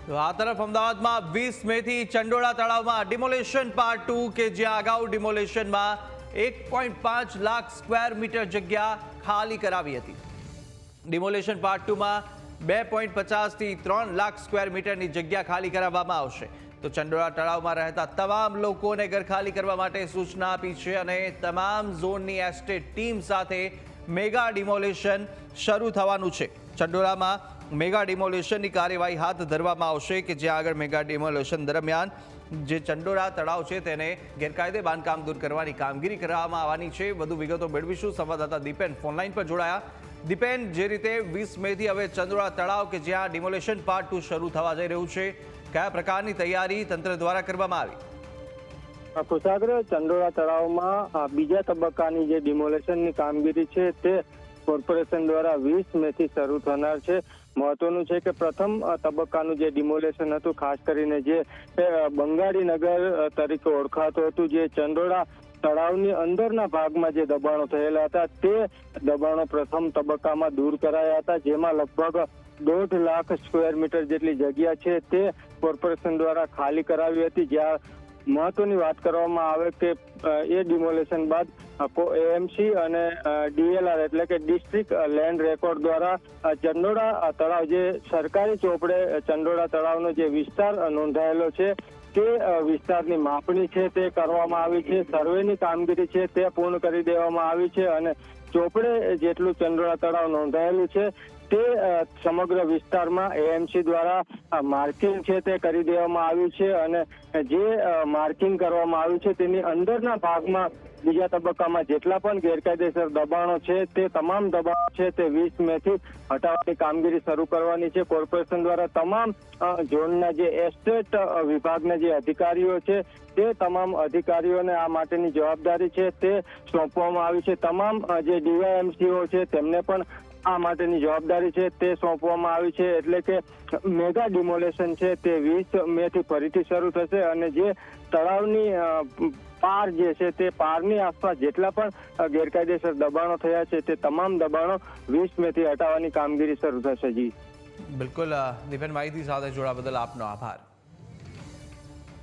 તો આ તરફ અમદાવાદમાં 20 મેથી ચંડોળા તળાવમાં ડિમોલેશન પાર્ટ 2 કે જ્યાં અગાઉ ડિમોલેશનમાં 1.5 લાખ સ્ક્વેર મીટર જગ્યા ખાલી કરાવી હતી. ડિમોલેશન પાર્ટ 2માં 2.50 થી 3 લાખ સ્ક્વેર મીટરની જગ્યા ખાલી કરાવવામાં આવશે. તો ચંડોળા તળાવમાં રહેતા તમામ લોકોને ઘર ખાલી કરવા માટે સૂચના આપી છે અને તમામ ઝોનની એસ્ટેટ ટીમ સાથે મેગા ડિમોલેશન શરૂ થવાનું છે. ચંડોળામાં મેગા ડિમોલેશનની કાર્યવાહી હાથ ધરવામાં આવશે કે જ્યાં આગળ મેગા ડિમોલેશન દરમિયાન જે ચંડોળા તળાવ છે તેને ગેરકાયદે બાંધકામ દૂર કરવાની કામગીરી કરવામાં આવવાની છે. વધુ વિગતો મેળવીશું. સંવાદદાતા દીપેન ફોનલાઈન પર જોડાયા. દીપેન, જે રીતે 20 મેથી હવે ચંડોળા તળાવ કે જ્યાં ડિમોલેશન પાર્ટ 2 શરૂ થવા જઈ રહ્યું છે, કયા પ્રકારની તૈયારી તંત્ર દ્વારા કરવામાં આવી? કુશાગ્ર, ચંડોળા તળાવમાં બીજા તબક્કાની જે ડિમોલેશનની કામગીરી છે તે કોર્પોરેશન દ્વારા 20 મેથી શરૂ થનાર છે. મહત્વનું છે કે પ્રથમ તબક્કાનું જે ડિમોલેશન હતું, ખાસ કરીને જે બંગાળી નગર તરીકે ઓળખાતું હતું, જે ચંડોળા તળાવની અંદરના ભાગમાં જે દબાણો થયેલા હતા તે દબાણો પ્રથમ તબક્કામાં દૂર કરાયા હતા, જેમાં લગભગ 1.5 લાખ સ્ક્વેર મીટર જેટલી જગ્યા છે તે કોર્પોરેશન દ્વારા ખાલી કરાવી હતી. જ્યાં મહત્વની વાત કરવામાં આવે કે એ ડિમોલેશન બાદ એએમસી અને ડીએલઆર એટલે કે ડિસ્ટ્રિક્ટ લેન્ડ રેકોર્ડ દ્વારા ચંડોળા તળાવ, જે સરકારી ચોપડે ચંડોળા તળાવનો જે વિસ્તાર નોંધાયેલો છે તે વિસ્તારની માપણી છે તે કરવામાં આવી છે. સર્વેની કામગીરી છે તે પૂર્ણ કરી દેવામાં આવી છે અને ચોપડે જેટલું ચંડોળા તળાવ નોંધાયેલું છે તે સમગ્ર વિસ્તારમાં એએમસી દ્વારા માર્કિંગ છે તે કરી દેવામાં આવ્યું છે અને જે માર્કિંગ કરવામાં આવ્યું છે તેની અંદરના ભાગમાં બીજા તબક્કામાં જેટલા પણ ગેરકાયદેસર દબાણો છે તે તમામ દબાણો છે તે 20 મેથી હટાવવાની કામગીરી શરૂ કરવાની છે. કોર્પોરેશન દ્વારા તમામ ઝોનના જે એસ્ટેટ વિભાગના જે અધિકારીઓ છે તે તમામ અધિકારીઓને આ માટેની જવાબદારી છે તે સોંપવામાં આવી છે. તમામ જે ડીવાયએમસીઓ છે તેમને પણ આ માટેની જવાબદારી છે તે સોંપવામાં આવી છે. એટલે કે મેગા ડિમોલેશન છે તે 20 મેથી ફરીથી શરૂ થશે અને જે તળાવની પાર જે છે તે પારની આસપાસ જેટલા પણ ગેરકાયદેસર દબાણો થયા છે તે તમામ દબાણો 20 મેથી હટાવવાની કામગીરી શરૂ થશે. જી બિલકુલ દીપેન, માહિતી સાથે જોડા બદલ આપનો આભાર.